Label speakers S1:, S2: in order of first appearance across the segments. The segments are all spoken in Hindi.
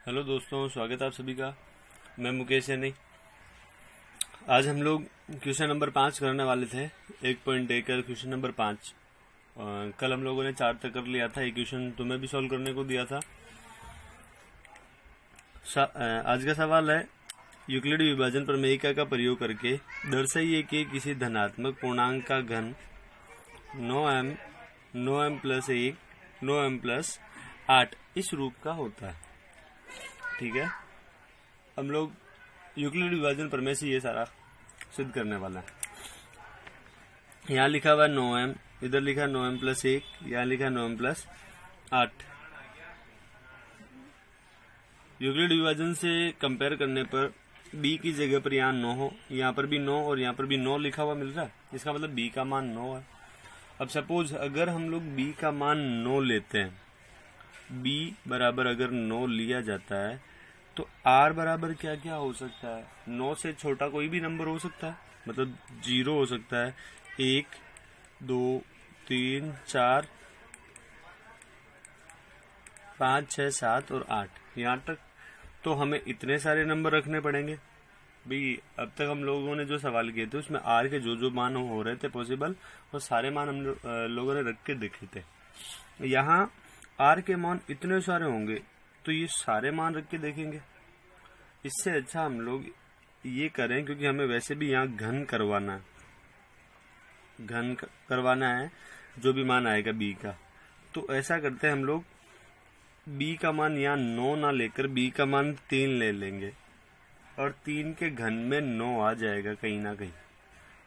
S1: हेलो दोस्तों, स्वागत है आप सभी का। मैं मुकेश यानी। आज हम लोग क्वेश्चन नंबर 5 करने वाले थे। एक पॉइंट देकर क्वेश्चन नंबर 5। कल हम लोगों ने 4 तक कर लिया था। ये क्वेश्चन तुम्हें भी सॉल्व करने को दिया था। आज का सवाल है, यूक्लिड विभाजन प्रमेय का प्रयोग करके दर्शाइए कि किसी धनात्मक पूर्णांक का घन 9m 9m+1 9m+8 इस रूप का होता है। ठीक है, हम लोग यूक्लिड विभाजन प्रमेय से ये सारा सिद्ध करने वाला है। यहाँ लिखा हुआ 9m, इधर लिखा 9m+1, यहाँ लिखा 9m+8। यूक्लिड विभाजन से कंपेयर करने पर b की जगह पर यहाँ 9 हो, यहाँ पर भी 9 और यहाँ पर भी 9 लिखा हुआ मिल रहा है। इसका मतलब b का मान 9 है। अब सपोज अगर हम लोग b का मान 9 लेते हैं, b बराबर अगर 9 लिया जाता है तो r बराबर क्या क्या हो सकता है? 9 से छोटा कोई भी नंबर हो सकता है, मतलब 0 हो सकता है, 1 2 3 4 5 6 7 और 8 यहाँ तक। तो हमें इतने सारे नंबर रखने पड़ेंगे भाई। अब तक हम लोगों ने जो सवाल किए थे उसमें r के जो जो मान हो रहे थे पॉसिबल, वो सारे मान हम लोगों ने रख के देखे थे। यहाँ r के मान इतने सारे होंगे तो ये सारे मान रख के देखेंगे। इससे अच्छा हम लोग ये करें, क्योंकि हमें वैसे भी यहाँ घन करवाना है जो भी मान आएगा b का। तो ऐसा करते हैं, हम लोग b का मान यहाँ 9 ना लेकर b का मान 3 ले लेंगे और 3 के घन में 9 आ जाएगा कहीं ना कहीं।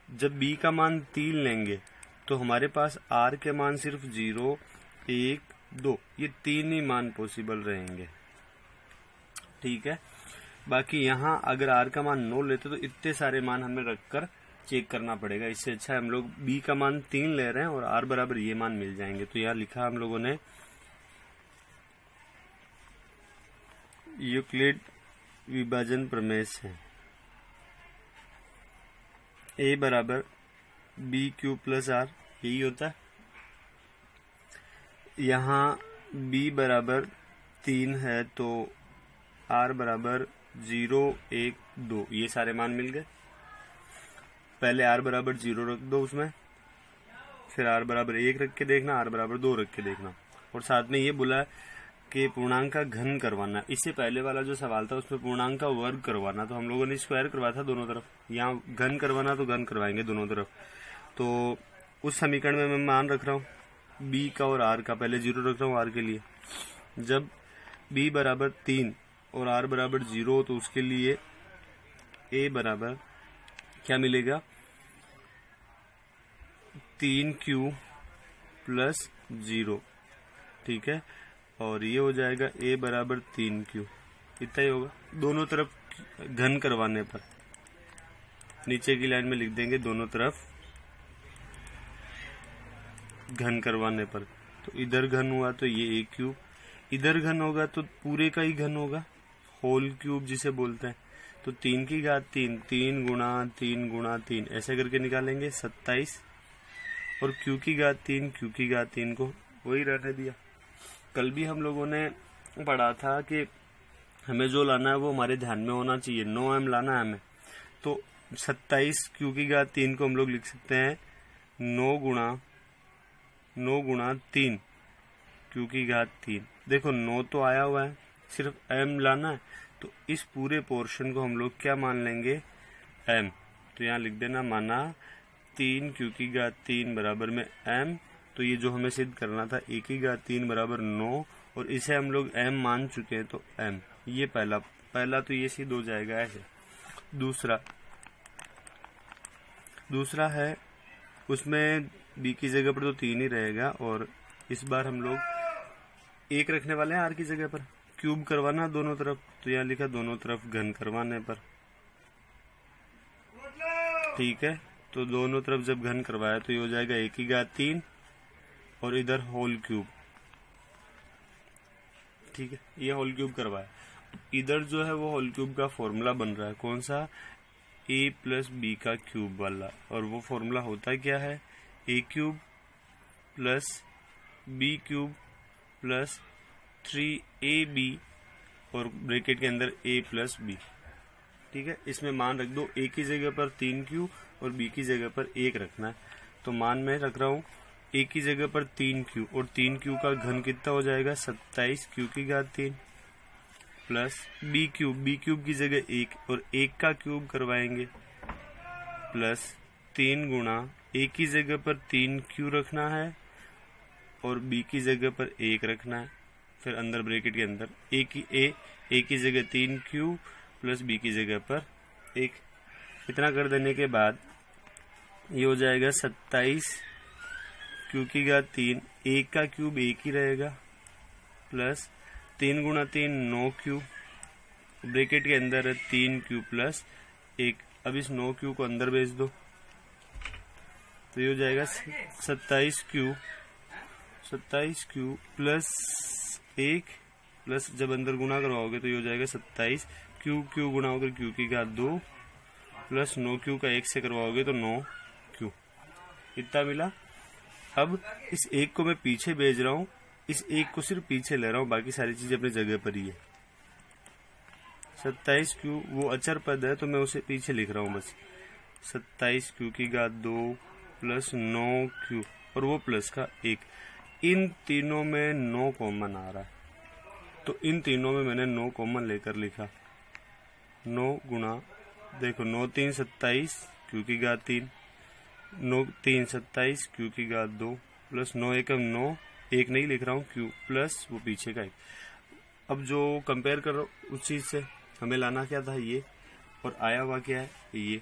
S1: जब b का मान 3 लेंगे तो हमारे पास r के मान सिर्फ 0 1 2 ये 3 ही मान पॉसिबल रहेंगे। ठीक है, बाकी यहाँ अगर r का मान 9 लेते तो इतने सारे मान हमें रखकर चेक करना पड़ेगा। इससे अच्छा हम लोग b का मान 3 ले रहे हैं और r बराबर ये मान मिल जाएंगे। तो यहाँ लिखा हम लोगों ने यूक्लिड विभाजन प्रमेय से a बराबर b³ r यही होता है। यहाँ b बराबर 3 है तो r बराबर 0 1 2 ये सारे मान मिल गए। पहले r बराबर 0 रख दो उसमें, फिर r बराबर 1 रख के देखना, r बराबर 2 रख के देखना, और साथ में ये बोला कि पूर्णांक का घन करवाना। इससे पहले वाला जो सवाल था उसमें पूर्णांक का वर्ग करवाना, तो हम लोगों ने स्क्वायर करवाया था दोनों तरफ। यहाँ घन करवाना तो घन करवाएंगे दोनों तरफ। तो उस समीकरण में मैं मान रख रहा हूँ b का और r का, पहले 0 रख रहा हूँ r के लिए। जब b बराबर 3 और r बराबर 0 हो तो उसके लिए a बराबर क्या मिलेगा? 3q + 0। ठीक है, और ये हो जाएगा a बराबर 3q। इतना ही होगा दोनों तरफ घन करवाने पर। नीचे की लाइन में लिख देंगे दोनों तरफ घन करवाने पर। तो इधर घन हुआ तो ये a³, इधर घन होगा तो पूरे का ही घन होगा, होल क्यूब जिसे बोलते हैं। तो 3 की घात 3, 3 गुणा 3 गुणा 3 ऐसे करके निकालेंगे 27, और q की घात 3, q की घात 3 को वही रहने दिया। कल भी हम लोगों ने पढ़ा था कि हमें जो लाना है वो हमारे ध्यान में होना चाहिए। 9m लाना है हमें, तो 27 q की घात 3 को हम लोग लिख सकते हैं 9 गुणा 3 q की घात 3। देखो 9 तो आया हुआ है, सिर्फ m लाना है, तो इस पूरे पोर्शन को हम लोग क्या मान लेंगे? m। तो यहाँ लिख देना, माना 3 q की घात 3 बराबर में m। तो ये जो हमें सिद्ध करना था a की घात 3 बराबर 9, और इसे हम लोग m मान चुके हैं तो m। ये पहला तो ये सिद्ध हो जाएगा ऐसे। दूसरा है, उसमें b की जगह पर तो 3 ही रहेगा, और इस बार हम लोग 1 रखने वाले हैं r की जगह पर। क्यूब करवाना दोनों तरफ, तो यहाँ लिखा दोनों तरफ घन करवाने पर। ठीक है, तो दोनों तरफ जब घन करवाया तो ये हो जाएगा a की घात 3 और इधर होल क्यूब। ठीक है, ये होल क्यूब करवाया। इधर जो है वो होल क्यूब का फॉर्मूला बन रहा है, कौन सा? a + b का क्यूब वाला। और वो फॉर्मूला होता क्या है? a³ + b³ + 3ab और ब्रैकेट के अंदर a प्लस बी। ठीक है, इसमें मान रख दो, a की जगह पर 3q और b की जगह पर 1 रखना है। तो मान मैं रख रहा हूँ a की जगह पर 3q और 3q का घन कितना हो जाएगा 27q की घात 3 प्लस b क्यूब की जगह 1 और 1 का क्यूब करवाएंगे प्लस 3 गुणा a की जगह पर 3q रखना है और b की जगह पर 1 रखना है। फिर अंदर ब्रैकेट के अंदर a की जगह 3q प्लस b की जगह पर 1। इतना कर देने के बाद ये हो जाएगा 27q की घात 3, 1 का क्यूब 1 ही रहेगा प्लस 3 गुणा 3 9q, ब्रैकेट के अंदर है 3q प्लस 1। अब इस 9q को अंदर भेज दो तो ये हो जाएगा 27q प्लस 1 प्लस जब अंदर गुणा करवाओगे तो ये हो जाएगा 27q गुणा होकर q की घात 2 प्लस 9q का 1 से करवाओगे तो 9q। इतना मिला। अब इस 1 को मैं पीछे भेज रहा हूँ, इस 1 को सिर्फ पीछे ले रहा हूँ, बाकी सारी चीजें अपनी जगह पर ही है। 27q वो अचर पद है तो मैं उसे पीछे लिख रहा हूँ बस। 27q की घात 2 प्लस 9q और वो प्लस का 1। इन तीनों में 9 कॉमन आ रहा है तो इन तीनों में मैंने 9 कॉमन लेकर लिखा। 9 गुणा, देखो 9 3 27 q की घात 3, 9 3 27 q की घात 2 प्लस 9 1 9, 1 नहीं लिख रहा हूँ q प्लस वो पीछे का 1। अब जो कंपेयर कर रहा हूँ उस चीज से हमें लाना क्या था ये, और आया हुआ क्या है ये।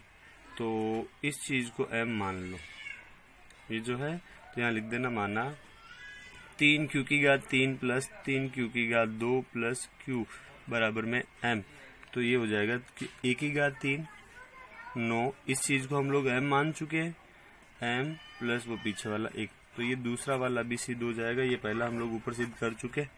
S1: तो इस चीज को m मान लो, ये जो है तो यहाँ लिख देना माना 3q की घात 3 प्लस 3q की घात 2 प्लस q बराबर में m। तो ये हो जाएगा कि a की घात 3 9, इस चीज को हम लोग m मान चुके हैं, m प्लस वो पीछे वाला 1। तो ये दूसरा वाला भी सिद्ध हो जाएगा, ये पहला हम लोग ऊपर सिद्ध कर चुके हैं।